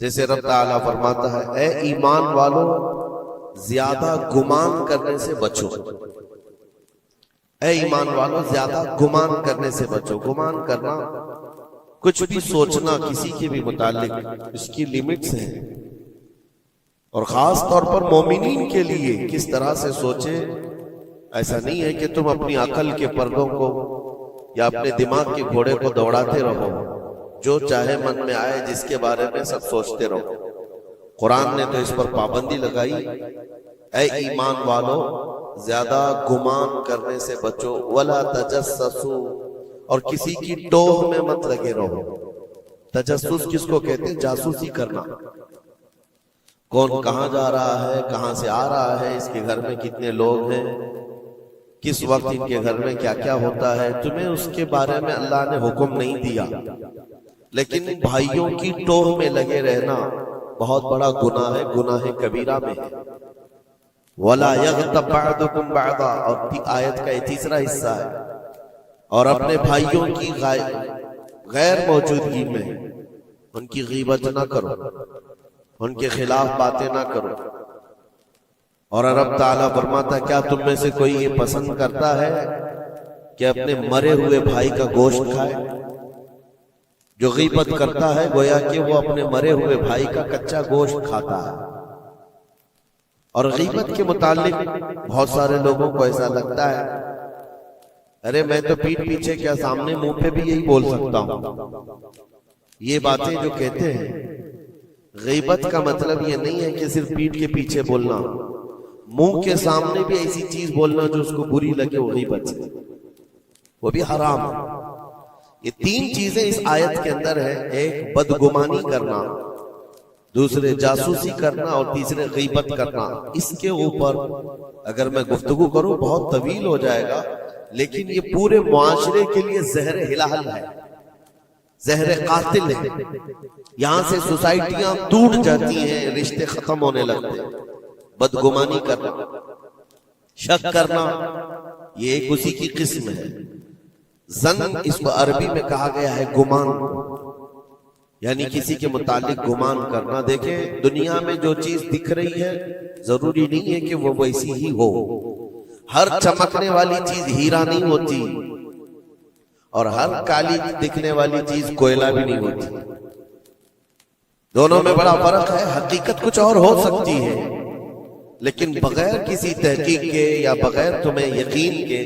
جیسے رب تعالیٰ فرماتا ہے اے ایمان والو زیادہ گمان کرنے سے بچو، اے ایمان والو زیادہ گمان کرنے سے بچو۔ گمان کرنا، کچھ بھی سوچنا کسی کے بھی متعلق، اس کی لیمٹس ہیں، اور خاص طور پر مومنین کے لیے کس طرح سے سوچے۔ ایسا نہیں ہے کہ تم اپنی عقل کے پردوں کو یا اپنے دماغ کے گھوڑے کو دوڑاتے رہو، جو چاہے من میں آئے جس کے بارے میں سب سوچتے رہو۔ قرآن نے تو اس پر پابندی لگائی، اے ایمان والو زیادہ گمان کرنے سے بچو، ولا تجسسوا، اور کسی کی ٹوہ میں مت لگے رہو۔ تجسس کس کو کہتے ہیں؟ جاسوسی کرنا، کون کہاں جا رہا ہے، کہاں سے آ رہا ہے، اس کے گھر میں کتنے لوگ ہیں، کس وقت ان کے گھر میں کیا کیا ہوتا ہے، تمہیں اس کے بارے میں اللہ نے حکم نہیں دیا، لیکن بھائیوں کی ٹوہ میں لگے رہنا بہت بڑا گناہ ہے، گناہ کبیرہ میں ہے۔ وَلَا يَغْتَبْ بَعْضُكُمْ بَعْضًا، اور آیت کا یہ تیسرا حصہ ہے، اور اپنے بھائیوں کی غیر موجودگی میں ان کی غیبت نہ کرو، ان کے خلاف باتیں نہ کرو۔ اور رب تعالیٰ فرماتا ہے کیا تم میں سے کوئی یہ پسند کرتا ہے کہ اپنے مرے ہوئے بھائی کا گوشت کھائے؟ جو غیبت کرتا ہے گویا کہ وہ اپنے مرے ہوئے بھائی کا کچا گوشت کھاتا ہے۔ اور غیبت کے متعلق بہت سارے لوگوں کو ایسا لگتا ہے ارے میں تو پیٹھ پیچھے کیا سامنے منہ پہ بھی یہی بول سکتا ہوں۔ یہ باتیں جو کہتے ہیں، غیبت کا مطلب یہ نہیں ہے کہ صرف پیٹھ کے پیچھے بولنا، منہ کے سامنے بھی ایسی چیز بولنا جو اس کو بری لگے، وہ غیبت ہے، وہ بھی حرام ہے۔ یہ تین چیزیں اس آیت کے اندر ہے، ایک بدگمانی کرنا، دوسرے جاسوسی کرنا، اور تیسرے غیبت کرنا۔ اس کے اوپر اگر میں گفتگو کروں بہت طویل ہو جائے گا، لیکن یہ پورے معاشرے کے لیے زہر ہلال ہے، زہر قاتل ہے۔ یہاں سے سوسائٹیاں ٹوٹ جاتی ہیں، رشتے ختم ہونے لگتے ہیں۔ بدگمانی کرنا، شک کرنا، یہ ایک اسی کی قسم ہے۔ ظن اس کو عربی میں کہا گیا ہے گمان، یعنی کسی کے متعلق گمان کرنا۔ دیکھیں دنیا میں جو چیز دکھ رہی ہے ضروری نہیں ہے کہ وہ ویسی ہی ہو۔ ہر چمکنے والی چیز ہیرا نہیں ہوتی، اور ہر کالی دکھنے والی چیز کوئلہ بھی نہیں ہوتی۔ دونوں میں بڑا فرق ہے۔ حقیقت کچھ اور ہو سکتی ہے، لیکن بغیر کسی تحقیق کے یا بغیر تمہیں یقین کے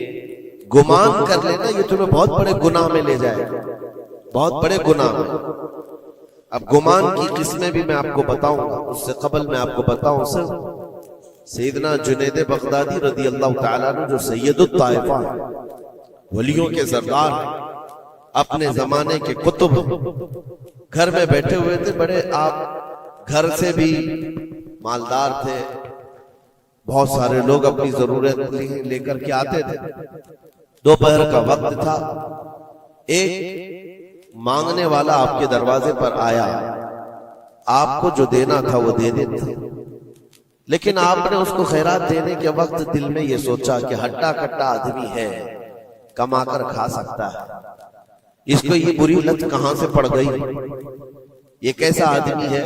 گمان کر لینا، یہ تمہیں بہت بڑے گناہ میں لے جائے گا، بہت بڑے گناہ میں۔ اب گمان کی قسمیں بھی میں آپ کو بتاؤں گا، اس سے قبل میں آپ کو بتاؤں سیدنا جنید بغدادی رضی اللہ تعالیٰ عنہ جو سید الطائفہ ہیں، ولیوں کے سردار ہیں، اپنے زمانے کے قطب، گھر میں بیٹھے ہوئے تھے، بڑے آپ گھر سے بھی مالدار تھے، بہت سارے لوگ اپنی ضرورت لے کر کے آتے تھے۔ دوپہر کا وقت تھا، ایک مانگنے والا آپ کے دروازے پر آیا، آپ کو جو دینا تھا وہ دے دیتے، لیکن آپ نے اس کو خیرات دینے کے وقت دل میں یہ سوچا کہ ہٹا کٹا آدمی ہے، کما کر کھا سکتا ہے، اس کو یہ بری لت کہاں سے پڑ گئی، یہ کیسا آدمی ہے۔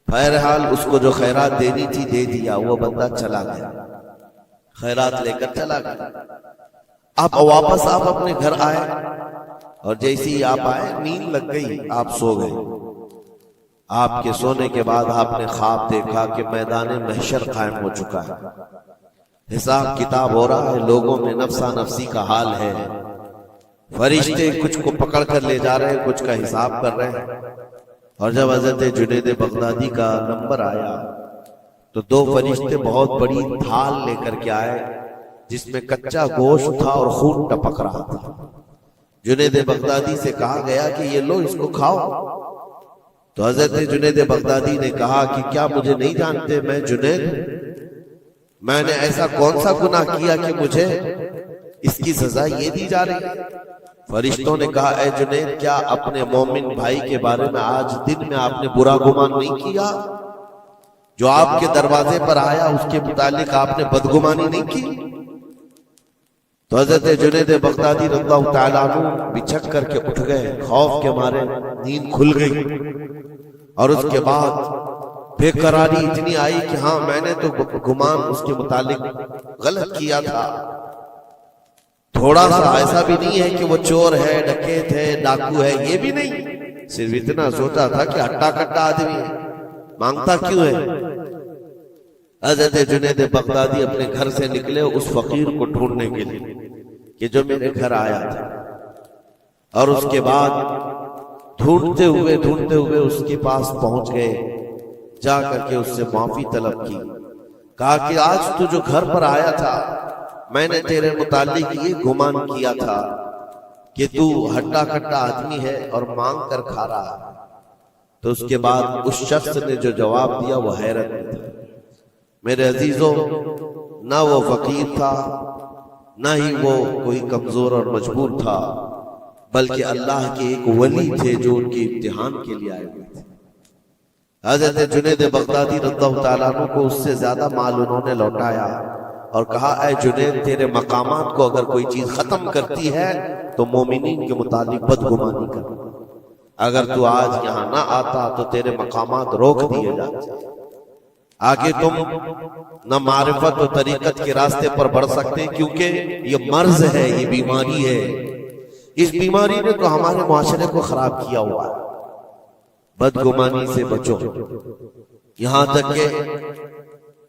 بہرحال اس کو جو خیرات دینی تھی دے دیا، وہ بندہ چلا گیا، خیرات لے کر چلا گیا۔ اب واپس آپ اپنے گھر آئے، اور جیسی ہی آپ آئے نیند لگ گئی، آپ سو گئے۔ آپ کے سونے کے بعد آپ نے خواب دیکھا کہ میدان محشر قائم ہو چکا ہے، حساب کتاب ہو رہا ہے، لوگوں میں نفسا نفسی کا حال ہے، فرشتے کچھ کو پکڑ کر لے جا رہے ہیں، کچھ کا حساب کر رہے ہیں۔ اور جب حضرت جنید بغدادی کا نمبر آیا تو دو فرشتے بہت بڑی تھال لے کر کے آئے، جس میں کچا گوشت تھا اور خون ٹپک رہا تھا۔ جنید بغدادی سے کہا گیا کہ یہ لو، اس کو کھاؤ۔ تو حضرت جنید بغدادی نے کہا کہ کیا مجھے نہیں جانتے؟ میں جنید، میں نے ایسا کون سا گناہ کیا کہ مجھے اس کی سزا یہ دی جا رہی ہے؟ فرشتوں نے کہا اے جنید، کیا اپنے مومن بھائی کے بارے میں آج دن میں آپ نے برا گمان نہیں کیا؟ جو آپ کے دروازے پر آیا اس کے متعلق آپ نے بدگمانی نہیں کی؟ تو حضرت جنید بغدادی رضی اللہ تعالیٰ عنہ بچھک کر کے اٹھ گئے، خوف کے مارے نیند کھل گئی، اور اس کے بعد بے قراری اتنی آئی کہ ہاں میں نے تو گمان اس کے متعلق غلط کیا تھا، تھوڑا سا ایسا بھی نہیں ہے کہ وہ چور ہے، ڈکیت ہے، ڈاکو ہے، یہ بھی نہیں، صرف اتنا سوچا تھا کہ ہٹا کٹا آدمی ہے، مانگتا کیوں ہے۔ حضرت جنید بغدادی اپنے گھر سے نکلے اس فقیر کو ڈھونڈنے کے لیے کہ جو میرے گھر آیا تھا، اور اس کے بعد ڈھونڈتے ہوئے اس کے پاس پہنچ گئے، جا کر کے اس سے معافی طلب کی، کہا کہ آج تو جو گھر پر آیا تھا میں نے تیرے متعلق یہ گمان کیا تھا کہ تو ہٹا کٹا آدمی ہے اور مانگ کر کھا رہا ہے۔ تو اس کے بعد اس شخص نے جو جواب دیا وہ حیرت میں تھا۔ میرے عزیزوں، نہ وہ فقیر تھا، نہ ہی وہ کوئی کمزور اور مجبور تھا، بلکہ اللہ کے ایک ولی تھے جو ان کے امتحان کے لیے آئے ہوئے تھے۔ حضرت جنید بغدادی رضی اللہ تعالیٰ عنہ کو اس سے زیادہ مال انہوں نے لوٹایا اور کہا اے جنید، تیرے مقامات کو اگر کوئی چیز ختم کرتی ہے تو مومنین کے متعلق بدگمانی کر، اگر تو آج یہاں نہ آتا تو تیرے مقامات روک دیے جاتے، آگے تم نہ معرفت و طریقت کے راستے پر بڑھ سکتے، کیونکہ یہ مرض ہے، یہ بیماری ہے۔ اس بیماری نے تو ہمارے معاشرے کو خراب کیا ہوا ہے۔ بدگمانی سے بچو، یہاں تک کہ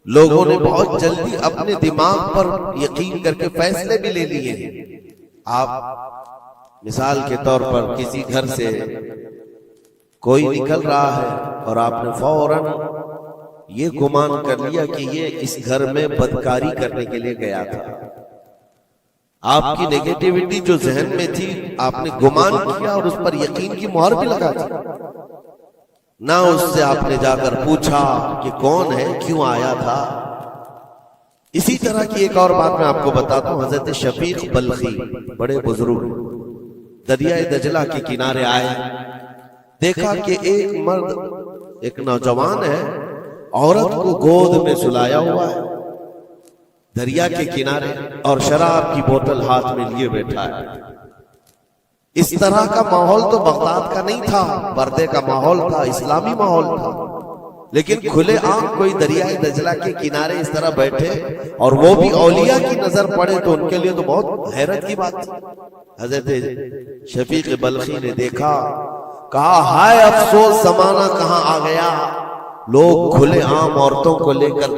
لوگوں نے بہت جلدی اپنے دماغ پر یقین کر کے فیصلے بھی لے لیے ہیں۔ آپ مثال کے طور پر کسی گھر سے کوئی نکل رہا ہے اور آپ نے فوراً یہ گمان کر لیا کہ یہ اس گھر میں بدکاری کرنے کے لیے گیا تھا۔ آپ کی نیگیٹیوٹی جو ذہن میں تھی آپ نے گمان کیا اور اس پر یقین کی مہر بھی لگا دی، نہ اس سے آپ نے جا کر پوچھا کہ کون ہے، کیوں آیا تھا۔ اسی طرح کی ایک اور بات میں آپ کو بتاتا ہوں۔ حضرت شفیق بلخی بڑے بزرگ دریائے دجلہ کے کنارے آئے، دیکھا کہ ایک مرد، ایک نوجوان ہے، عورت کو گود میں سلایا ہوا ہے دریا کے کنارے، اور شراب کی بوتل ہاتھ میں لیے بیٹھا ہے۔ اس طرح کا ماحول تو بغداد کا نہیں تھا، پردے کا ماحول تھا، اسلامی ماحول تھا، لیکن کھلے عام کوئی دریائے دجلہ کے کنارے اس طرح بیٹھے اور وہ بھی اولیاء کی نظر پڑے تو ان کے لیے تو بہت حیرت کی بات تھی۔ حضرت شفیق بلخی نے دیکھا، کہا ہائے افسوس، زمانہ کہاں آ گیا، لوگ کھلے عام عورتوں کو لے کر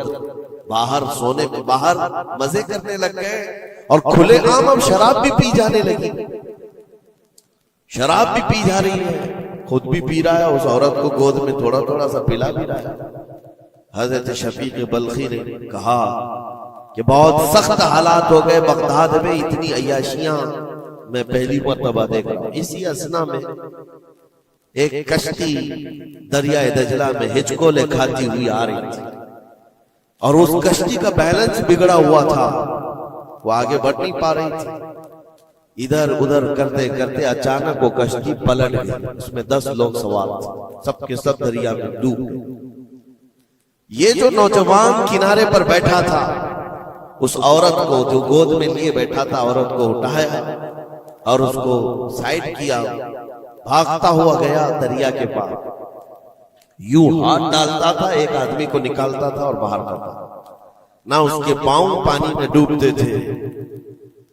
باہر سونے میں باہر مزے کرنے لگ گئے، اور کھلے عام اب شراب بھی پی جانے لگی، شراب بھی پی جا رہی ہے، خود بھی پی رہا ہے، اس عورت کو گود میں تھوڑا تھوڑا سا پلا بھی رہا ہے۔ حضرت شفیق بلخی نے کہا کہ بہت سخت حالات ہو گئے بغداد میں، اتنی عیاشیاں میں پہلی مرتبہ دیکھ رہا ہوں۔ اسی اثنا میں ایک کشتی دریائے دجلہ میں ہچکولے کھاتی ہوئی آ رہی تھی، اور اس کشتی کا بیلنس بگڑا ہوا تھا، وہ آگے بڑھ نہیں پا رہی تھی۔ ادھر ادھر کرتے کرتے اچانک وہ کشتی پلٹ گئی، اس میں 10 لوگ سوار تھے، سب کے سب دریا میں ڈوب گئے۔ یہ جو نوجوان کنارے پر بیٹھا تھا، اس عورت کو جو گود میں لیے بیٹھا تھا، عورت کو اٹھایا اور اس کو سائڈ کیا، بھاگتا ہوا گیا دریا کے پاس، یوں ہاتھ ڈالتا تھا، ایک آدمی کو نکالتا تھا اور باہر کرتا تھا، نہ اس کے پاؤں پانی میں ڈوبتے تھے،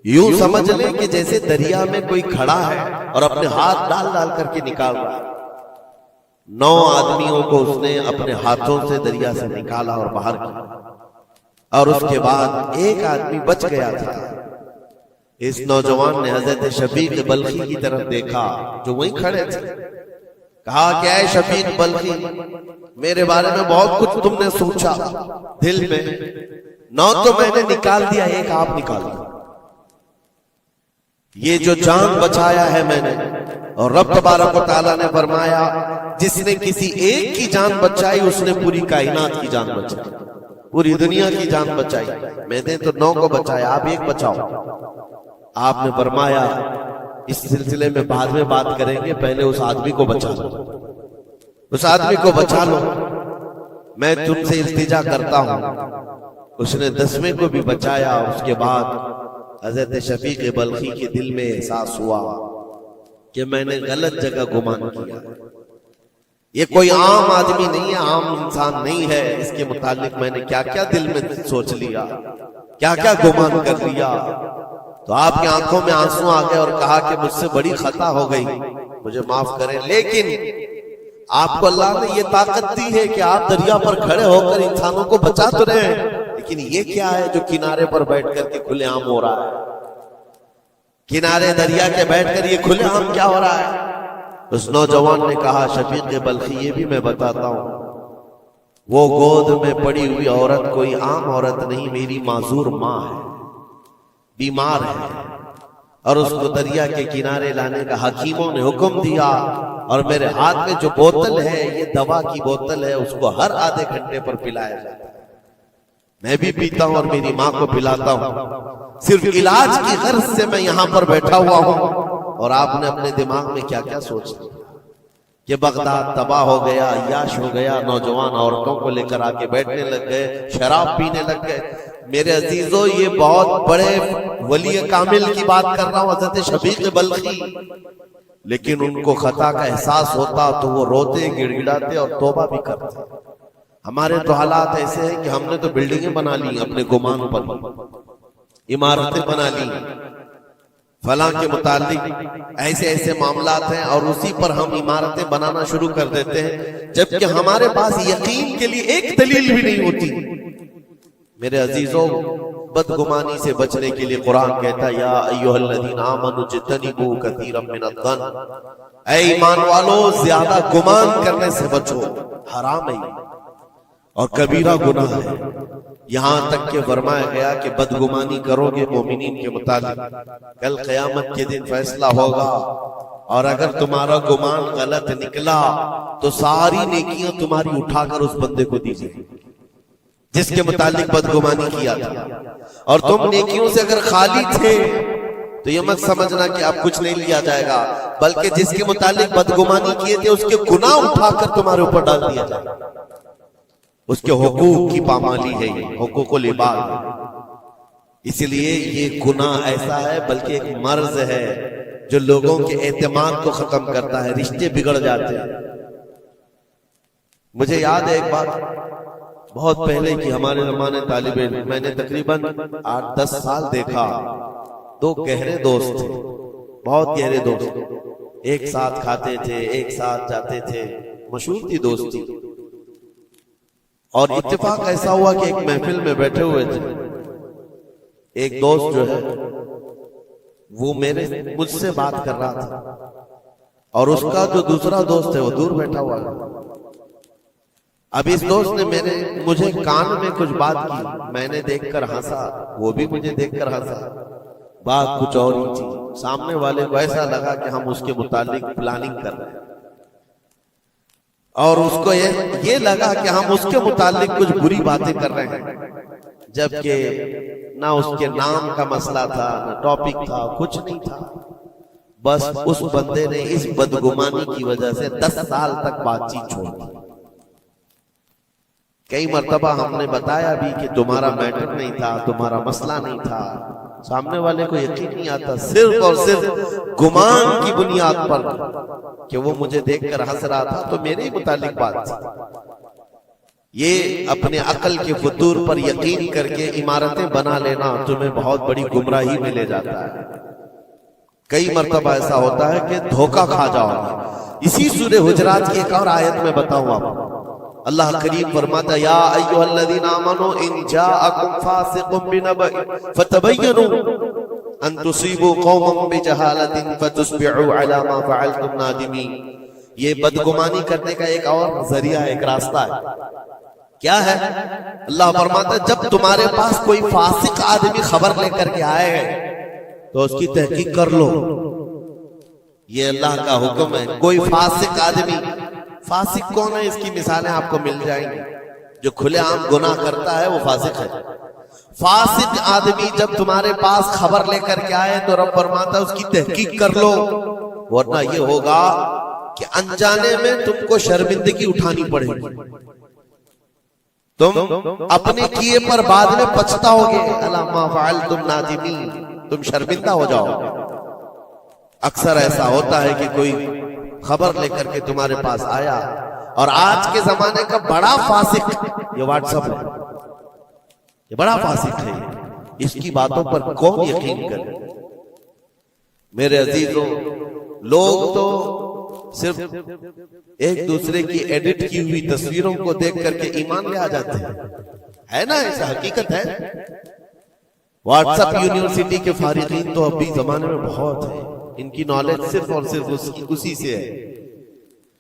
یوں سمجھ لیں کہ جیسے دریا میں کوئی کھڑا ہے اور اپنے ہاتھ ڈال ڈال کر کے نکال رہا ہے۔ 9 آدمیوں کو اس نے اپنے ہاتھوں سے دریا سے نکالا اور باہر کیا، اور اس کے بعد ایک آدمی بچ گیا تھا۔ اس نوجوان نے حضرت شفیق بلخی کی طرف دیکھا جو وہیں کھڑے تھے، کہا کہ اے شفیق بلخی، میرے بارے میں بہت کچھ تم نے سوچا دل میں، 9 تو میں نے نکال دیا، ایک آپ نکال دیا، یہ جو جان بچایا ہے میں نے، اور رب تبارک و تعالیٰ نے فرمایا جس نے کسی ایک کی جان بچائی اس نے پوری کائنات کی جان بچائی، پوری دنیا کی جان بچائی، میں نے تو 9 کو بچایا، آپ ایک بچاؤ۔ آپ نے فرمایا اس سلسلے میں بعد میں بات کریں گے، پہلے اس آدمی کو بچا لو، اس آدمی کو بچا لو، میں تم سے التجا کرتا ہوں۔ اس نے 10ویں کو بھی بچایا۔ اس کے بعد حضرت شفیق بلخی کے دل میں احساس ہوا کہ میں نے غلط جگہ گمان کیا، یہ کوئی عام آدمی نہیں ہے، عام انسان نہیں ہے، اس کے متعلق میں نے کیا کیا دل میں سوچ لیا، کیا کیا گمان کر لیا۔ تو آپ کی آنکھوں میں آنسو آ گئے اور کہا کہ مجھ سے بڑی خطا ہو گئی، مجھے معاف کریں، لیکن آپ کو اللہ نے یہ طاقت دی ہے کہ آپ دریا پر کھڑے ہو کر انسانوں کو بچا تو رہے ہیں، لیکن یہ کیا ہے جو کنارے پر بیٹھ کر کے کھلے عام ہو رہا ہے؟ کنارے دریا کے بیٹھ کر یہ کھلے عام کیا ہو رہا ہے؟ اس نوجوان نے کہا شفیق بلخی یہ بھی میں بتاتا ہوں، وہ گود میں پڑی ہوئی عورت کوئی عام عورت نہیں، میری معذور ماں ہے، بیمار ہے، اور اس کو دریا کے کنارے لانے کا حکیموں نے حکم دیا، اور میرے ہاتھ میں جو بوتل ہے یہ دوا کی بوتل ہے، اس کو ہر آدھے گھنٹے پر پلایا جاتا ہے، میں بھی پیتا ہوں اور میری ماں کو پلاتا ہوں، صرف علاج کی غرض سے میں یہاں پر بیٹھا ہوا ہوں۔ اور آپ نے اپنے دماغ میں کیا کیا سوچ لیا کہ بغداد تباہ ہو گیا، عیاش ہو گیا، نوجوان عورتوں کو لے کر آ کے بیٹھنے لگ گئے، شراب پینے لگ گئے۔ میرے عزیزو یہ بہت بڑے ولی کامل کی بات کر رہا ہوں، حضرت شفیق بلخی، لیکن ان کو خطا کا احساس ہوتا تو وہ روتے، گڑ گڑاتے اور توبہ بھی کرتے۔ ہمارے تو حالات ایسے ہیں کہ ہم نے تو بلڈنگیں بنا لی اپنے گمان پر، عمارتیں بنا لی، فلاں کے متعلق ایسے ایسے معاملات ہیں، اور اسی پر ہم عمارتیں بنانا شروع کر دیتے ہیں، جبکہ ہمارے پاس یقین کے لیے ایک دلیل بھی نہیں ہوتی۔ میرے عزیزوں، بدگمانی سے بچنے کے لیے قرآن کہتا ہے یا ایھا الذین آمنوا اجتنبوا کثیرا من الظن، اے ایمان والو زیادہ گمان کرنے سے بچو، حرام ہے اور کبیرہ گناہ ہے۔ یہاں تک کہ فرمایا گیا کہ بدگمانی کرو گے مومنین کے متعلق، کل قیامت کے دن فیصلہ ہوگا، اور اگر تمہارا گمان غلط نکلا تو ساری نیکیاں تمہاری اٹھا کر اس بندے کو دیجیے جس کے متعلق بدگمانی کیا تھا، اور تم نیکیوں سے اگر خالی تھے تو یہ مت سمجھنا کہ اب کچھ نہیں لیا جائے گا، بلکہ جس کے متعلق بدگمانی کیے تھے اس کے گناہ اٹھا کر تمہارے اوپر ڈال دیا جائے گا۔ اس کے حقوق کی پامالی ہے، یہ حقوق العباد ہے۔ اس لیے یہ گناہ ایسا ہے بلکہ ایک مرض ہے جو لوگوں کے اعتماد کو ختم کرتا ہے، رشتے بگڑ جاتے ہیں۔ مجھے یاد ہے ایک بات بہت پہلے کی، ہمارے زمانے طالب علم، میں نے تقریباً 8-10 سال دیکھا، دو گہرے دوست تھے، بہت گہرے دوست، ایک ساتھ کھاتے تھے، ایک ساتھ جاتے تھے، مشہور تھی دوستی۔ اور اتفاق ایسا ہوا کہ ایک محفل میں بیٹھے ہوئے تھے، ایک دوست جو ہے وہ مجھ سے بات کر رہا تھا، اور اس کا جو دوسرا دوست ہے وہ دور بیٹھا ہوا ہے۔ اب اس دوست نے مجھے کان میں کچھ بات کی، میں نے دیکھ کر ہنسا، وہ بھی مجھے دیکھ کر ہنسا، بات کچھ اور ہی تھی۔ سامنے والے کو ایسا لگا کہ ہم اس کے متعلق پلاننگ کر رہے ہیں، اور اس کو یہ لگا کہ ہم اس کے متعلق کچھ بری باتیں کر رہے ہیں، جبکہ نہ اس کے نام کا مسئلہ تھا، نہ ٹاپک تھا، کچھ نہیں تھا۔ بس اس بندے نے اس بدگمانی کی وجہ سے 10 سال تک بات چیت چھوڑ دی۔ کئی مرتبہ ہم نے بتایا بھی کہ تمہارا میٹر نہیں تھا، تمہارا مسئلہ نہیں تھا، سامنے والے کو یقین نہیں آتا، صرف اور صرف گمان کی بنیاد پر کہ وہ مجھے دیکھ کر ہنس رہا تھا تو میرے ہی متعلق بات تھی۔ یہ اپنے عقل کے فطور پر یقین کر کے عمارتیں بنا لینا تمہیں بہت بڑی گمراہی میں لے جاتا ہے۔ کئی مرتبہ ایسا ہوتا ہے کہ دھوکہ کھا جاؤ گے۔ اسی سورہ حجرات کی ایک اور آیت میں بتاؤں آپ کو، اللہ کریم فرماتا یا ایھا الذین آمنوا ان جاءکم فاسق بنبأ فتبینوا ان تصیبوا قوما بجہالۃ فتصبحوا علی ما فعلتم نادمین۔ یہ بدگمانی کرنے کا ایک اور ذریعہ ہے، ایک راستہ ہے۔ کیا ہے؟ اللہ فرماتا ہے جب تمہارے پاس کوئی فاسق آدمی خبر لے کر کے آئے تو اس کی تحقیق کر لو۔ یہ اللہ کا حکم ہے۔ کوئی فاسق آدمی، فاسق کون ہے؟ اس کی مثالیں آپ کو مل جائیں گی۔ جو کھلے عام گناہ کرتا ہے وہ فاسق ہے۔ فاسق آدمی جب تمہارے پاس خبر لے کر کے آئے تو رب فرماتا ہے اس کی تحقیق کر لو، ورنہ یہ ہوگا کہ انجانے میں تم کو شرمندگی اٹھانی پڑے گی، تم اپنے کیے پر بعد میں پچھتاؤ گے، الا ما فعلتم نادمین، تم شرمندہ ہو جاؤ گے۔ اکثر ایسا ہوتا ہے کہ کوئی خبر لے کر کے تمہارے پاس آیا اور آج کے زمانے کا بڑا فاسق یہ واٹس ایپ ہے، یہ بڑا فاسق ہے، اس کی باتوں پر کون یقین کرے؟ میرے عزیزوں، لوگ تو صرف ایک دوسرے کی ایڈٹ کی ہوئی تصویروں کو دیکھ کر کے ایمان لے آ جاتے ہیں، ہے نا؟ ایسا حقیقت ہے۔ واٹس ایپ یونیورسٹی کے فارغین تو ابھی زمانے میں بہت ہیں، ان کی نالج صرف اور صرف اسی سے ہے،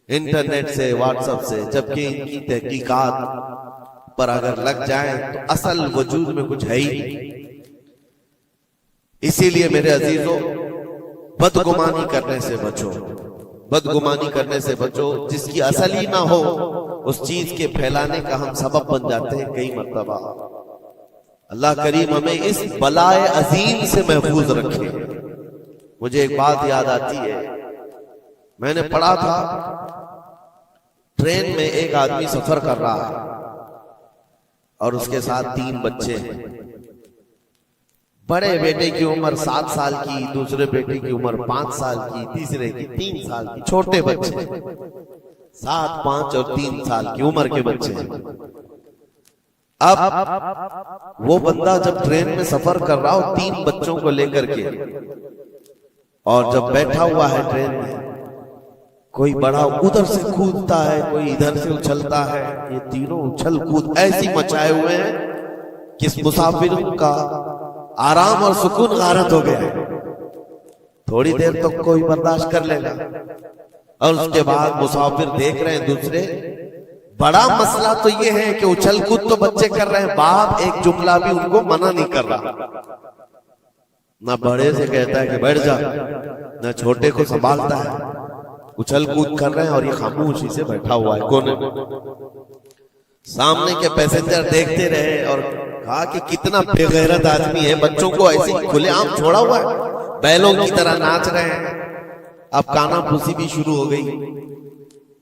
انٹرنیٹ سے، واٹس ایپ سے، جبکہ ان کی تحقیقات پر اگر لگ جائیں تو اصل وجود میں کچھ ہے ہی نہیں۔ اسی لیے میرے عزیزوں، بدگمانی کرنے سے بچو، بدگمانی کرنے سے بچو، جس کی اصل ہی نہ ہو اس چیز کے پھیلانے کا ہم سبب بن جاتے ہیں کئی مرتبہ۔ اللہ کریم ہمیں اس بلائے عظیم سے محفوظ رکھے۔ مجھے ایک بات یاد آتی ہے، میں نے پڑھا تھا ٹرین میں ایک آدمی سفر کر رہا ہے اور اس کے ساتھ 3 بچے ہیں۔ بڑے بیٹے کی عمر 7 سال کی، دوسرے بیٹے کی عمر 5 سال کی، تیسرے کی 3 سال کی، چھوٹے بچے 7، 5 اور 3 سال کی عمر کے بچے ہیں۔ اب وہ بندہ جب ٹرین میں سفر کر رہا ہو 3 بچوں کو لے کر کے، اور جب بیٹھا ہوا ہے ٹرین میں، کوئی بڑا ادھر سے کودتا ہے، کوئی ادھر سے اچھلتا ہے، یہ تینوں اچھل کود ایسی مچائے ہوئے ہیں کہ اس مسافر کا آرام اور سکون غارت ہو گیا ہے۔ تھوڑی دیر تو کوئی برداشت کر لے گا، اور اس کے بعد مسافر دیکھ رہے ہیں دوسرے۔ بڑا مسئلہ تو یہ ہے کہ اچھل کود تو بچے کر رہے ہیں، باپ ایک جملہ بھی ان کو منع نہیں کر رہا، نہ بڑے سے کہتا ہے کہ بیٹھ جا، نہ چھوٹے کو سنبھالتا ہے۔ اچھل کود کر رہے ہیں اور یہ خاموشی سے بیٹھا ہوا ہے کونے میں۔ سامنے کے پیسنجر دیکھتے رہے اور کہا کہ کتنا بے غیرت آدمی ہے، بچوں کو ایسے کھلے عام چھوڑا ہوا ہے، بیلوں کی طرح ناچ رہے ہیں۔ اب کانا پھوسی بھی شروع ہو گئی۔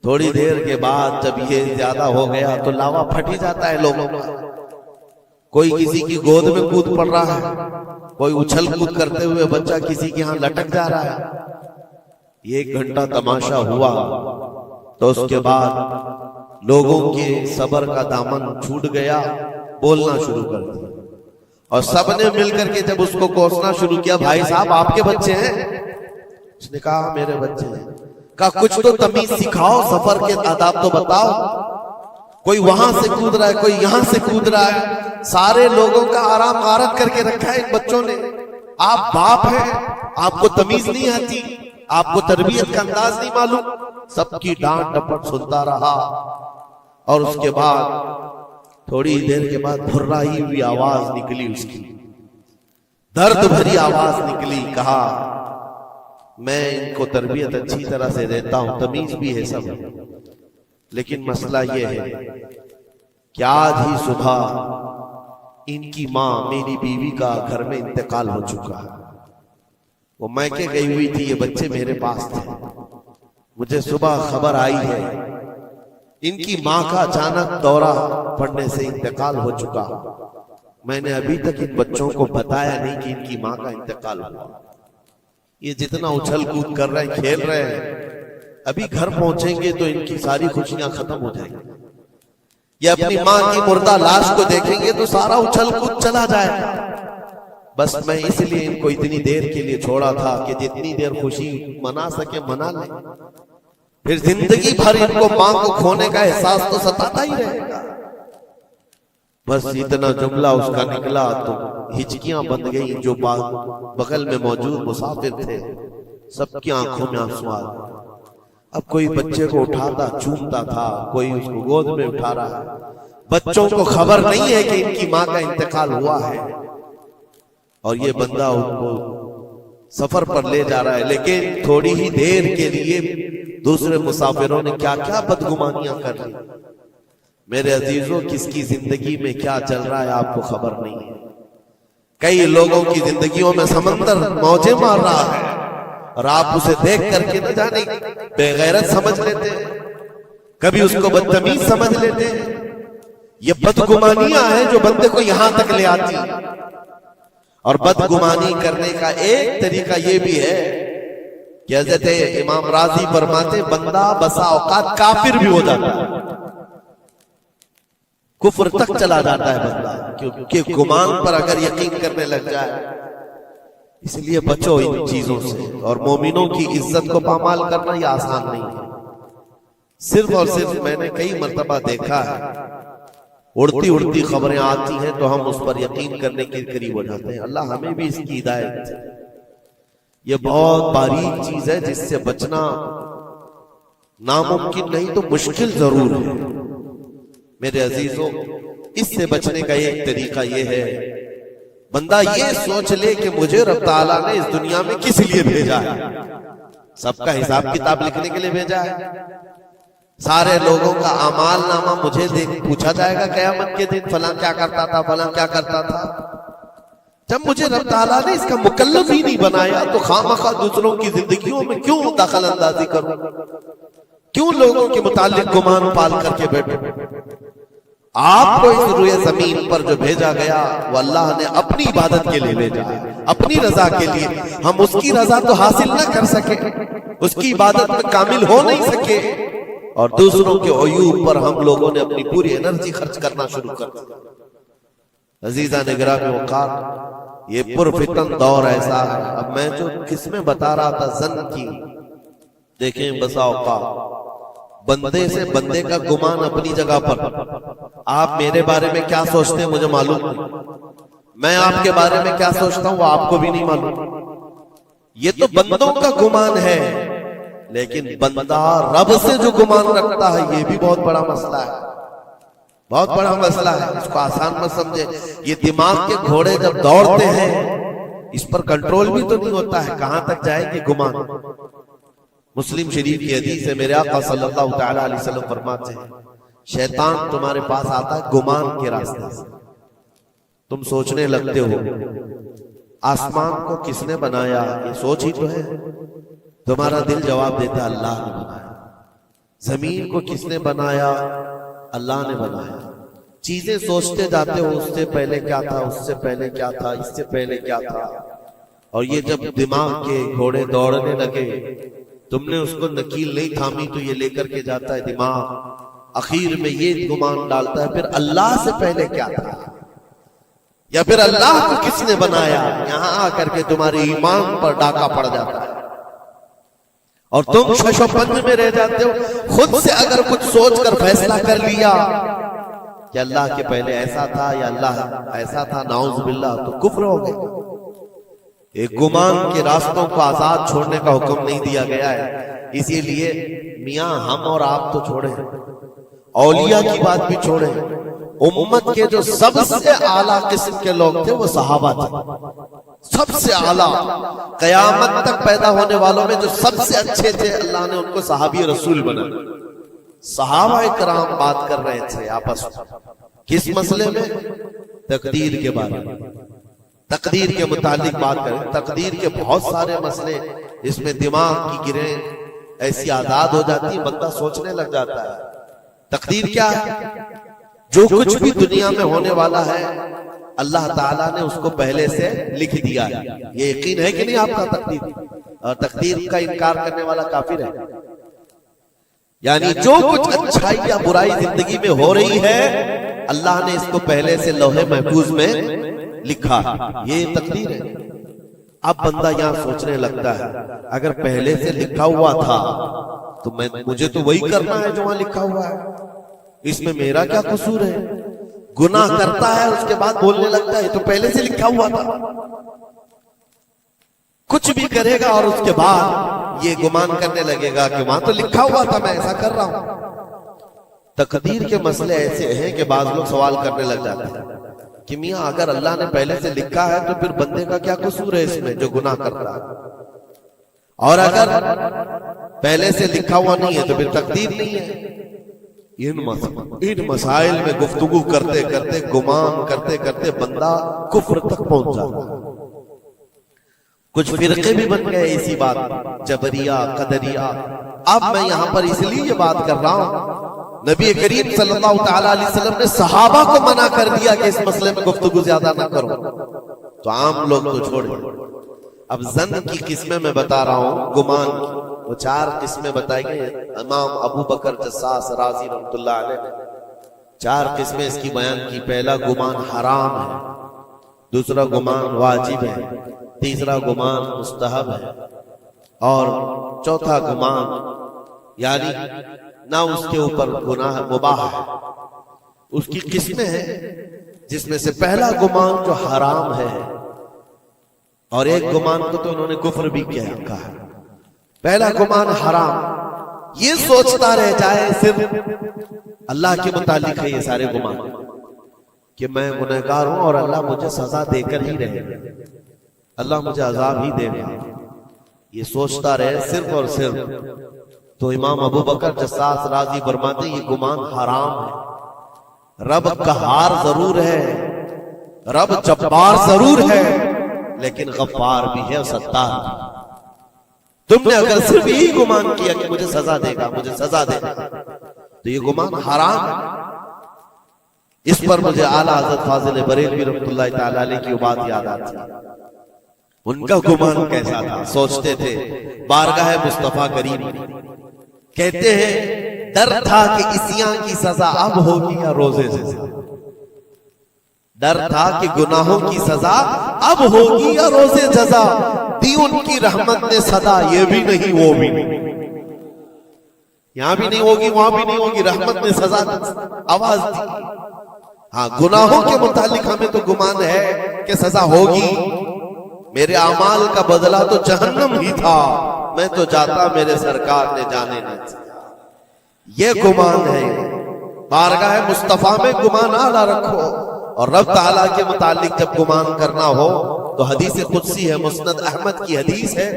تھوڑی دیر کے بعد جب یہ زیادہ ہو گیا تو لاوا پھٹ ہی جاتا ہے لوگوں کا۔ کوئی کسی کی گود میں کود پڑ رہا ہے، کوئی اچھل کود کرتے ہوئے بچہ کسی کے ہاں لٹک جا رہا ہے۔ 1 گھنٹہ تماشا ہوا تو اس کے بعد لوگوں کے صبر کا دامن چھوٹ گیا، بولنا شروع کر دیا، اور سب نے مل کر کے جب اس کو کوسنا شروع کیا، بھائی صاحب آپ کے بچے ہیں؟ اس نے کہا میرے بچے ہیں۔ کہا کچھ تو تمیز سکھاؤ، سفر کے آداب تو بتاؤ۔ کوئی وہاں سے کود رہا ہے، کوئی یہاں سے کود رہا ہے، سارے لوگوں کا آرام غارت کر کے رکھا ہے ان بچوں نے۔ آپ باپ ہیں، آپ کو تمیز نہیں آتی، آپ کو تربیت کا انداز نہیں معلوم۔ سب کی ڈانٹ ڈپٹ سنتا رہا، اور اس کے بعد تھوڑی دیر کے بعد بھرائی ہوئی آواز نکلی، اس کی درد بھری آواز نکلی۔ کہا میں ان کو تربیت اچھی طرح سے دیتا ہوں، تمیز بھی ہے سب، لیکن مسئلہ یہ ہے کہ آج ہی صبح ان کی ماں میری بیوی کا گھر میں انتقال ہو چکا ہے۔ وہ میکے گئی ہوئی تھی، یہ بچے میرے پاس تھے، مجھے صبح خبر آئی ہے ان کی ماں کا اچانک دورہ پڑنے سے انتقال ہو چکا۔ میں نے ابھی تک ان بچوں کو بتایا نہیں کہ ان کی ماں کا انتقال ہوا۔ یہ جتنا اچھل کود کر رہے ہیں، کھیل رہے ہیں، ابھی گھر پہنچیں گے تو ان کی ساری خوشیاں ختم ہو جائیں گی۔ یہ اپنی ماں کی مردہ لاش کو دیکھیں گے تو سارا اچھل کود چلا جائے گا۔ بس میں اس لیے ان کو اتنی دیر کے لیے چھوڑا تھا کہ جتنی دیر خوشی منا سکے منا لیں، پھر زندگی بھر ان کو ماں کو کھونے کا احساس تو ستاتا ہی رہے گا۔ بس اتنا جملہ اس کا نکلا تو ہچکیاں بند گئیں۔ جو بغل میں موجود مسافر تھے سب کی آنکھوں میں آنسو آ گئے۔ اب کوئی بچے کو اٹھاتا چومتا تھا، کوئی اس کو گود میں اٹھا رہا ہے۔ بچوں کو خبر نہیں ہے کہ ان کی ماں کا انتقال ہوا ہے، اور یہ بندہ ان کو سفر پر لے جا رہا ہے۔ لیکن تھوڑی ہی دیر کے لیے دوسرے مسافروں نے کیا کیا بدگمانیاں کر لی۔ میرے عزیزوں، کس کی زندگی میں کیا چل رہا ہے آپ کو خبر نہیں ہے۔ کئی لوگوں کی زندگیوں میں سمندر موجیں مار رہا ہے، اور آپ اسے دیکھ کر کے نہ جانے بے غیرت سمجھ لیتے ہیں، کبھی اس کو بدتمیز سمجھ لیتے ہیں۔ یہ بدگمانیاں ہیں جو بندے کو یہاں تک لے آتی ہیں۔ اور بدگمانی کرنے کا ایک طریقہ یہ بھی ہے کہ حضرت امام راضی فرماتے بندہ بسا اوقات کافر بھی ہو جاتا ہے، کفر تک چلا جاتا ہے بندہ، کیونکہ گمان پر اگر یقین کرنے لگ جائے۔ اس لیے بچو ان چیزوں سے، اور مومنوں کی عزت کو پامال کرنا یہ آسان نہیں ہے۔ صرف اور صرف میں نے کئی مرتبہ دیکھا ہے، اڑتی اڑتی خبریں آتی ہیں تو ہم اس پر یقین کرنے کے قریب ہو جاتے ہیں۔ اللہ ہمیں بھی اس کی ہدایت دے۔ یہ بہت باریک چیز ہے جس سے بچنا ناممکن نہیں تو مشکل ضرور ہے۔ میرے عزیزوں، اس سے بچنے کا ایک طریقہ یہ ہے، بندہ یہ سوچ لے کہ مجھے رب تعالیٰ نے اس دنیا میں کس لیے بھیجا ہے۔ سب کا حساب کتاب لکھنے کے لیے بھیجا ہے، سارے لوگوں کا اعمال نامہ مجھے پوچھا جائے گا قیامت کے دن، فلاں کیا کرتا تھا، فلاں کیا کرتا تھا۔ جب مجھے رب تعالیٰ نے اس کا مکلف ہی نہیں بنایا تو خواہ دوسروں کی زندگیوں میں کیوں دخل اندازی کروں، کیوں لوگوں کے متعلق گمان پال کر کے بیٹھوں۔ آپ کو اس روئے زمین پر جو بھیجا گیا وہ اللہ نے اپنی عبادت کے لیے بھیجا ہے، اپنی رضا کے لیے۔ ہم اس کی رضا تو حاصل نہ کر سکے، اس کی عبادت میں کامل ہو نہیں سکے، اور دوسروں کے عیوب پر ہم لوگوں نے اپنی پوری انرجی خرچ کرنا شروع کر دیا۔ عزیزان گرامی وقار، یہ پرفتن دور ایسا ہے۔ اب میں جو قسمیں بتا رہا تھا زن کی، دیکھیں بسا اوقات بندے سے بندے کا گمان اپنی جگہ پر، آپ میرے بارے میں کیا سوچتے ہیں مجھے معلوم نہیں، میں آپ کے بارے میں کیا سوچتا ہوں وہ آپ کو بھی نہیں معلوم۔ یہ تو بندوں کا گمان ہے، لیکن بندہ رب سے جو گمان رکھتا ہے یہ بھی بہت بڑا مسئلہ ہے، بہت بڑا مسئلہ ہے۔ اس کو آسان مت سمجھے۔ یہ دماغ کے گھوڑے جب دوڑتے ہیں اس پر کنٹرول بھی تو نہیں ہوتا ہے، کہاں تک جائیں گے گمان۔ مسلم شریف کی حدیث ہے، میرے آقا صلی اللہ تعالی علیہ وسلم فرماتے ہیں شیطان تمہارے پاس آتا ہے گمان کے راستے سے، تم سوچنے لگتے ہو آسمان کو کس نے بنایا، یہ سوچ ہی تو ہے، تمہارا دل جواب دیتا ہے اللہ نے بنایا۔ زمین کو کس نے بنایا، اللہ نے بنایا۔ چیزیں سوچتے جاتے ہو اس سے پہلے کیا تھا، اس سے پہلے کیا تھا، اس سے پہلے کیا تھا، اور یہ جب دماغ کے گھوڑے دوڑنے لگے تم نے اس کو نکیل نہیں تھامی تو یہ لے کر کے جاتا ہے دماغ، اخیر میں یہ گمان ڈالتا ہے پھر اللہ سے پہلے کیا تھا، یا پھر اللہ کو کس نے بنایا۔ یہاں آ کر کے تمہارے ایمان پر ڈاکہ پڑ جاتا ہے اور تم شش و پنج میں رہ جاتے ہو۔ خود سے اگر کچھ سوچ کر فیصلہ کر لیا کہ اللہ کے پہلے ایسا تھا یا اللہ ایسا تھا، نعوذ باللہ، تو کفر ہو گئے۔ ایک گمان کے راستوں کو آزاد چھوڑنے کا حکم نہیں دیا گیا ہے، اسی لیے میاں ہم اور آپ تو چھوڑیں، اولیاء کی بات بھی چھوڑیں، امت کے جو سب سے اعلیٰ قسم کے لوگ تھے وہ صحابہ تھے، سب سے اعلیٰ، قیامت تک پیدا ہونے والوں میں جو سب سے اچھے تھے اللہ نے ان کو صحابی رسول بنایا۔ صحابہ کرام بات کر رہے تھے آپس میں کس مسئلے میں، تقدیر کے بارے میں، تقدیر کے متعلق بات کریں۔ تقدیر کے بہت سارے مسئلے، اس میں دماغ کی گرہیں ایسی آزاد ہو جاتی، بندہ سوچنے لگ جاتا ہے تقدیر کیا ہے۔ جو کچھ بھی دنیا میں ہونے والا ہے اللہ تعالیٰ نے اس کو پہلے سے لکھ دیا ہے۔ یہ یقین ہے کہ نہیں آپ کا تقدیر، اور تقدیر کا انکار کرنے والا کافر ہے۔ یعنی جو کچھ اچھائی یا برائی زندگی میں ہو رہی ہے اللہ نے اس کو پہلے سے لوح محفوظ میں لکھا، یہ تقدیر ہے۔ اب بندہ یہاں سوچنے لگتا ہے اگر پہلے سے لکھا ہوا تھا تو مجھے تو وہی کرنا ہے جو وہاں لکھا ہوا ہے، اس میں میرا کیا قصور ہے۔ گناہ کرتا ہے اس کے بعد بولنے لگتا ہے تو پہلے سے لکھا ہوا تھا، کچھ بھی کرے گا اور اس کے بعد یہ گمان کرنے لگے گا کہ وہاں تو لکھا ہوا تھا میں ایسا کر رہا ہوں۔ تقدیر کے مسئلے ایسے ہیں کہ بعض لوگ سوال کرنے لگ جاتے ہیں کہ میاں اگر اللہ نے پہلے سے لکھا ہے تو پھر بندے کا کیا قصور ہے اس میں جو گناہ کر رہا ہے، اور اگر پہلے سے لکھا ہوا نہیں ہے تو پھر تقدیر نہیں ہے۔ ان مسائل میں گفتگو کرتے کرتے، گمان کرتے کرتے بندہ کفر تک پہنچ جاتا ہے۔ کچھ فرقے بھی بن گئے اسی بات، جبریہ، قدریہ۔ اب میں یہاں پر اس لیے یہ بات کر رہا ہوں، نبی کریم صلی اللہ تعالی علیہ وسلم نے صحابہ کو منع کر دیا کہ اس مسئلے میں گفتگو زیادہ نہ کرو، تو عام لوگ تو چھوڑیں۔ اب زن کی قسمیں میں بتا رہا ہوں، گمان کی وہ 4 قسمیں بتائی گئی۔ امام ابو بکر جساس رازی رحمۃ اللہ علیہ نے 4 قسمیں اس کی بیان کی۔ پہلا گمان حرام ہے، دوسرا گمان واجب ہے، تیسرا گمان مستحب ہے، اور چوتھا گمان یعنی نہ اس کے اوپر گناہ مباح ہے۔ اس کی قسمیں ہیں جس میں سے پہلا گمان جو حرام ہے، اور ایک گمان کو تو انہوں نے کفر بھی کہا ہے۔ پہلا گمان حرام، یہ سوچتا رہ جائے صرف اللہ کے متعلق ہے یہ سارے گمان کہ میں گنہگار ہوں اور اللہ مجھے سزا دے کر ہی رہے گا، اللہ مجھے عذاب ہی دے گا، یہ سوچتا رہے صرف اور صرف، تو امام ابو بکر جساس رازی فرماتے ہیں یہ گمان حرام ہے۔ رب قہار ضرور ہے، رب جبار ضرور ہے، لیکن غفار بھی ہے اور ستار بھی۔ تم نے اگر صرف یہی گمان کیا کہ مجھے سزا دے گا، مجھے سزا دے گا، تو یہ گمان حرام ہے۔ اس پر مجھے اعلیٰ حضرت فاضل بریلوی رحمۃ اللہ تعالی علیہ کی بات یاد آتی ہے۔ ان کا گمان کیسا تھا؟ سوچتے تھے بارگاہ مصطفیٰ کریم، کہتے ہیں ڈر تھا کہ عصیاں کی سزا اب ہوگی یا روزے سے سزا، ڈر تھا کہ گناہوں کی سزا اب ہوگی یا روزے جزا، دی ان کی رحمت نے صدا، یہ بھی نہیں وہ بھی نہیں، یہاں بھی نہیں ہوگی وہاں بھی نہیں ہوگی، رحمت نے سزا آواز دی۔ ہاں گناہوں کے متعلق ہمیں تو گمان ہے کہ سزا ہوگی، میرے اعمال کا بدلہ تو جہنم ہی تھا، میں تو جاتا میرے سرکار نے جانے نہ دیا، یہ گمان ہے۔ بارگاہ مصطفیٰ میں گمان اعلیٰ رکھو، اور رب تعالیٰ کے متعلق جب گمان کرنا ہو تو حدیث قدسی ہے، مسند احمد کی حدیث ہے،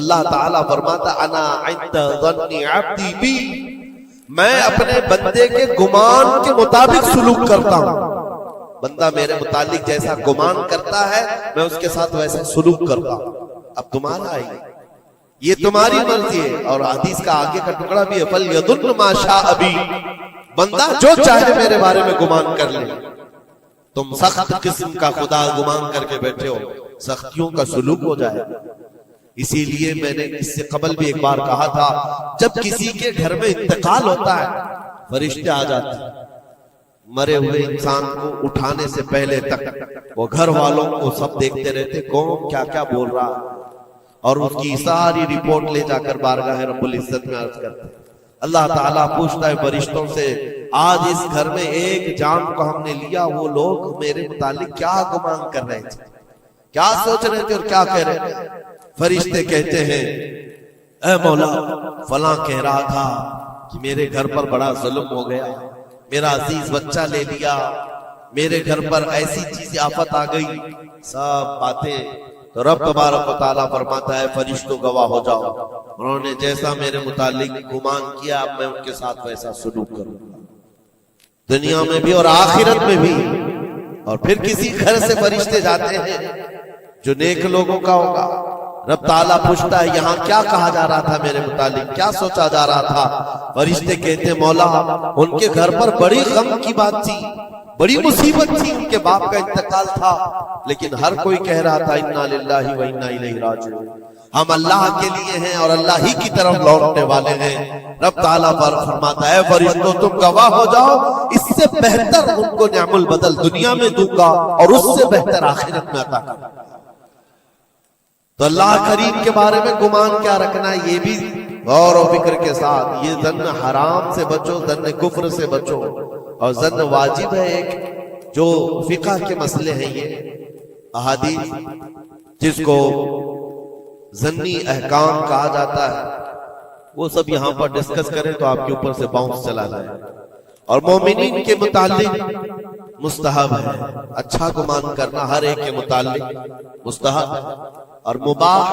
اللہ تعالیٰ فرماتا انا عند ظن عبدی بی، میں اپنے بندے کے گمان کے مطابق سلوک کرتا ہوں، بندہ میرے متعلق جیسا گمان کرتا ہے میں اس کے ساتھ ویسا سلوک کرتا ہوں۔ اب تمہارا ہی یہ تمہاری مرضی ہے، اور حدیث کا آگے کا ٹکڑا بھی ہے فَلْيَظُنُّ مَا شَاءَ بِي، بندہ جو چاہے میرے بارے میں گمان کر لے۔ تم سخت قسم کا خدا گمان کر کے بیٹھے ہو، سختیوں کا سلوک ہو جائے۔ اسی لیے میں نے اس سے قبل بھی ایک بار کہا تھا، جب کسی کے گھر میں انتقال ہوتا ہے فرشتے آ جاتے ہیں، مرے ہوئے انسان کو اٹھانے سے پہلے تک وہ گھر والوں کو سب دیکھتے رہتے کون کیا کیا بول رہا، اور اس کی ساری رپورٹ لے جا کر بارگاہ رب العزت میں عرض کرتے ہیں۔ اللہ تعالیٰ پوچھتا ہے فرشتوں سے، آج اس گھر میں ایک جان کو ہم نے لیا، وہ لوگ میرے متعلق کیا گمان کر رہے تھے، کیا سوچ رہے تھے اور کیا کہہ رہے تھے؟ فرشتے کہتے ہیں اے مولا فلاں کہہ رہا تھا کہ میرے گھر پر بڑا ظلم ہو گیا، میرا عزیز بچہ لے لیا، میرے گھر پر ایسی چیز آفت آ گئی، سب باتیں۔ تو رب تبارک و تعالیٰ فرماتا ہے فرشتوں گواہ ہو جاؤ، انہوں نے جیسا میرے متعلق گمان کیا اب میں ان کے ساتھ ویسا سلوک کروں گا، دنیا میں بھی اور آخرت میں بھی۔ اور پھر کسی گھر سے فرشتے جاتے ہیں جو نیک لوگوں کا ہوگا، رب تعالیٰ پوچھتا ہے یہاں کیا کہا جا رہا تھا میرے متعلق، کیا سوچا جا رہا تھا؟ فرشتے کہتے ہیں مولا ان کے گھر پر بڑی غم کی بات تھی، بڑی مصیبت تھی، ان کے باپ کا انتقال تھا، لیکن ہر کوئی کہہ رہا تھا انا للہ و انا الیہ راجعون، ہم اللہ کے لیے ہیں اور اللہ ہی کی طرف لوٹنے والے ہیں۔ رب تعالیٰ فرماتا ہے فرشتوں تم گواہ ہو جاؤ، اس سے بہتر ان کو نعم البدل دنیا میں دوں گا اور اس سے بہتر آخرت میں عطا کروں گا۔ تو اللہ کریم کے بارے میں گمان کیا رکھنا ہے، یہ بھی غور و فکر کے ساتھ۔ یہ ظن حرام سے بچو، ظن کفر سے بچو، اور ظن واجب ہے ایک جو فقہ کے مسئلے ہیں، یہ احادیث جس کو ظنی احکام کہا جاتا ہے وہ سب یہاں پر ڈسکس کریں تو آپ کے اوپر سے باؤنس چلا جائے۔ اور مومنین کے متعلق مستحب ہے، اچھا گمان کرنا ہر ایک کے متعلق مستحب ہے، اور مباح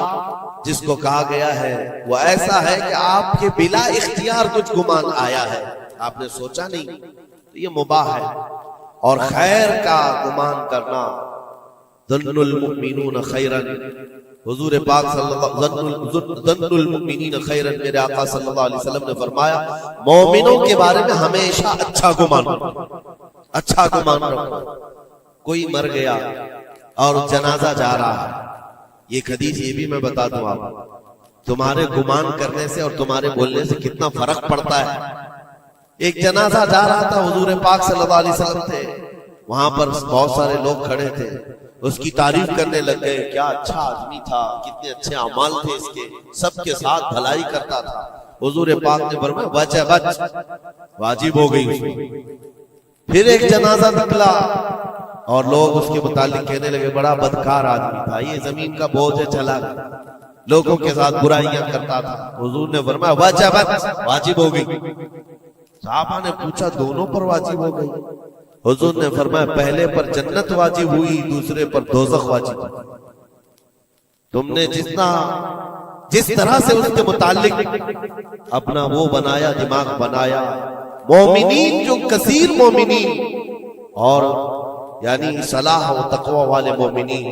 جس کو کہا گیا ہے وہ ایسا ہے کہ آپ کے بلا اختیار کچھ گمان آیا ہے، آپ نے سوچا نہیں، تو یہ مباح ہے۔ اور خیر کا گمان کرنا، ظن المؤمنون خیرا، حضور پاک صلی اللہ ظن المؤمنین خیرا، میرے آقا صلی اللہ علیہ وسلم نے فرمایا مومنوں کے بارے میں ہمیشہ اچھا گمان رکھو، اچھا گمان رکھو۔ کوئی مر گیا اور جنازہ جا رہا ہے ایک حدیث یہ بھی میں بتا دوں آپ، تمہارے گمان کرنے سے اور تمہارے بولنے سے کتنا فرق پڑتا ہے۔ ایک جنازہ جا رہا تھا، حضور پاک صلی اللہ علیہ وسلم تھے، وہاں پر بہت سارے لوگ کھڑے تھے، اس کی تعریف کرنے لگ گئے، کیا اچھا آدمی تھا، کتنے اچھے اعمال تھے اس کے، سب کے ساتھ بھلائی کرتا تھا۔ حضور پاک نے فرمایا وجبت، واجب ہو گئی اس میں۔ پھر ایک جنازہ نکلا اور لوگ اس کے متعلق کہنے لگے بڑا بدکار آدمی تھا، یہ زمین کا بوجھ ہے، چلا گیا، لوگوں کے ساتھ برائیاں کرتا تھا۔ حضور نے فرمایا وجبت، واجب ہو گئی۔ صحابہ نے پوچھا دونوں پر واجب ہو گئی؟ حضور نے فرمایا پہلے پر جنت واجب ہوئی، دوسرے پر دوزخ واجب ہوئی۔ تم نے جس طرح سے اس کے متعلق اپنا وہ بنایا، دماغ بنایا، مومنین جو کثیر مومنین اور یعنی صلاح و تقوی والے مومنین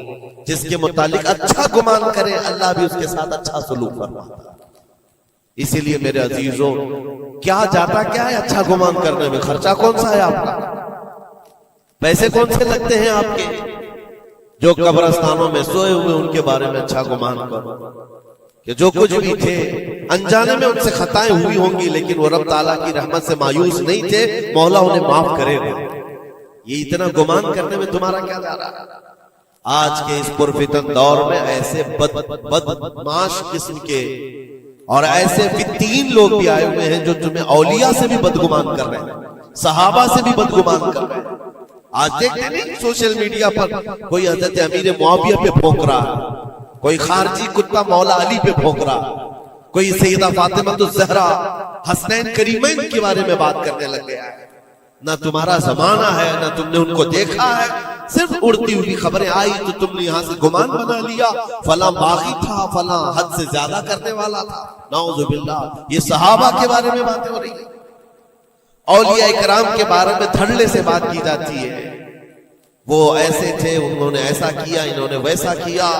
جس کے متعلق اچھا گمان کرے، اللہ بھی اس کے ساتھ اچھا سلوک فرماتا ہے۔ اسی لیے میرے عزیزوں، کیا جاتا کیا ہے اچھا گمان کرنے میں؟ خرچہ کون سا ہے آپ کا؟ پیسے کون سے لگتے ہیں آپ کے؟ جو قبرستانوں میں سوئے ہوئے ان کے بارے میں اچھا گمان کرو کہ جو کچھ بھی تھے انجانے میں ان سے خطائیں ہوئی ہوں گی، لیکن وہ رب تعالیٰ کی رحمت سے مایوس نہیں تھے، مولا انہیں معاف کرے گا۔ یہ اتنا گمان کرنے میں تمہارا کیا جا رہا ہے؟ آج کے اس پرفتن دور میں ایسے بدمعاش قسم کے اور ایسے فتین لوگ بھی آئے ہوئے ہیں جو تمہیں اولیاء سے بھی بدگمان کر رہے ہیں، صحابہ سے بھی بدگمان کر رہے ہیں۔ آج دیکھتے نہیں سوشل میڈیا پر کوئی حضرت امیر معاویہ پہ پھونک رہا ہے، کوئی خارجی کتا مولا علی پہ پھونک رہا ہے، کوئی سیدہ فاطمہ الزہرا حسنین کریمین کے بارے میں بات کرنے لگ گیا ہے۔ نہ تمہارا زمانہ ہے، نہ تم نے ان کو دیکھا ہے، صرف اڑتی ہوئی خبریں آئی تو تم نے یہاں سے گمان بنا لیا، فلاں باغی تھا، فلاں حد سے زیادہ کرنے والا تھا۔ نعوذ باللہ، یہ صحابہ کے بارے میں باتیں ہو رہی ہیں، اولیاء اکرام کے بارے میں دھڑلے سے بات کی جاتی ہے، وہ ایسے تھے، انہوں نے ایسا کیا، انہوں نے ویسا کیا۔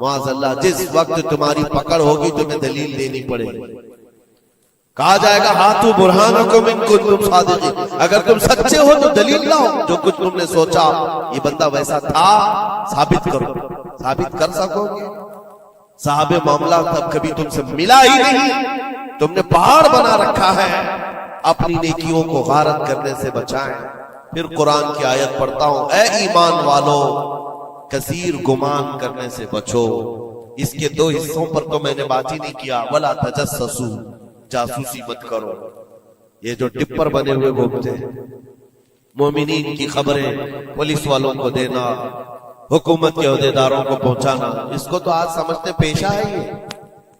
معاذ اللہ، جس وقت تمہاری پکڑ ہوگی تمہیں دلیل دینی پڑے گی، کہا جائے گا ہاتھو برہانکم ان کنتم صادقین، اگر تم سچے ہو تو دلیل لاؤ، جو کچھ تم نے سوچا یہ بندہ ویسا تھا ثابت کرو۔ ثابت کر سکو گے؟ صاحب معاملہ تب کبھی تم سے ملا ہی نہیں، تم نے پہاڑ بنا رکھا ہے۔ اپنی نیکیوں کو غارت کرنے سے بچائیں۔ پھر قرآن کی آیت پڑھتا ہوں، اے ایمان والو کثیر گمان کرنے سے بچو۔ اس کے دو حصوں پر تو میں نے بات ہی نہیں کیا، ولا تجسسو، جاسوسی مت کرو۔ یہ جو ٹپر بنے ہوئے گھومتے ہیں، مومنین کی خبریں پولیس والوں کو دینا، حکومت کے عہدیداروں کو پہنچانا، اس کو تو آج سمجھتے پیشہ ہے۔ یہ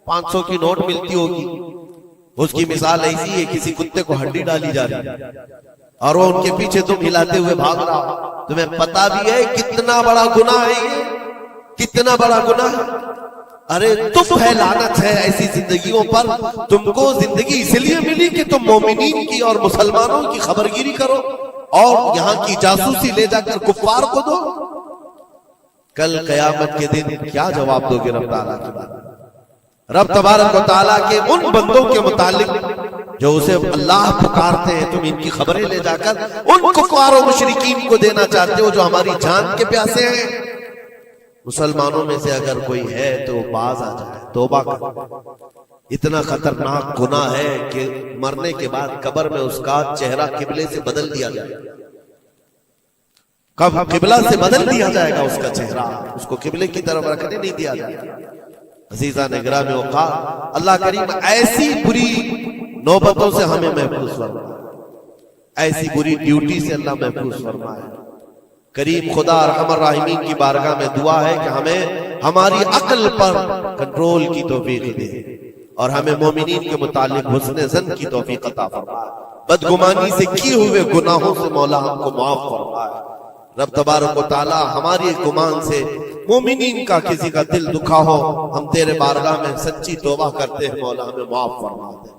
500 کی نوٹ ملتی ہوگی، اس کی مثال ایسی ہے کسی کتے کو ہڈی ڈالی جا رہی اور وہ ان کے پیچھے تم ہلاتے ہوئے بھاگ رہا، تمہیں پتا بھی ہے کتنا بڑا گناہ ہے، یہ کتنا بڑا گناہ ہے۔ ارے تم ہے، لعنت ہے ایسی زندگیوں پر۔ تم کو زندگی اس لیے ملی کہ تم مومنین کی اور مسلمانوں کی خبرگیری کرو اور یہاں کی جاسوسی لے جا کر کفار کو دو۔ کل قیامت کے دن کیا جواب دو گے رب تعالیٰ کے بارے میں؟ رب تبارک و تعالیٰ کے ان بندوں کے متعلق جو اسے اللہ پکارتے ہیں، تم ان کی خبریں لے جا کر ان کفار و مشرکین کو دینا چاہتے ہو جو ہماری جان کے پیاسے ہیں۔ مسلمانوں میں سے اگر کوئی ہے تو باز آ جائے، توبہ کر۔ اتنا خطرناک گناہ ہے کہ مرنے کے بعد قبر میں اس کا چہرہ قبلے سے بدل دیا جائے، قبلہ سے بدل دیا جائے گا اس کا چہرہ، اس کو قبلے کی طرف رکھنے نہیں دیا جائے گا۔ عزیزان گرامی اوقات، اللہ کریم ایسی بری نوبتوں سے ہمیں محفوظ فرمائے، ایسی بری ڈیوٹی سے اللہ محفوظ فرمائے۔ کریم خدا ارحم الراحمین کی بارگاہ میں دعا ہے کہ ہمیں ہماری عقل پر کنٹرول کی توفیق دے اور ہمیں مومنین کے متعلق حسن ظن کی توفیق عطا فرمائے، بدگمانی سے کیے ہوئے گناہوں سے مولا ہم کو معاف فرمائے۔ رب تبارک و تعالی ہماری گمان سے مومنین کا کسی کا دل دکھا ہو، ہم تیرے بارگاہ میں سچی توبہ کرتے ہیں، مولا ہمیں معاف فرما دے۔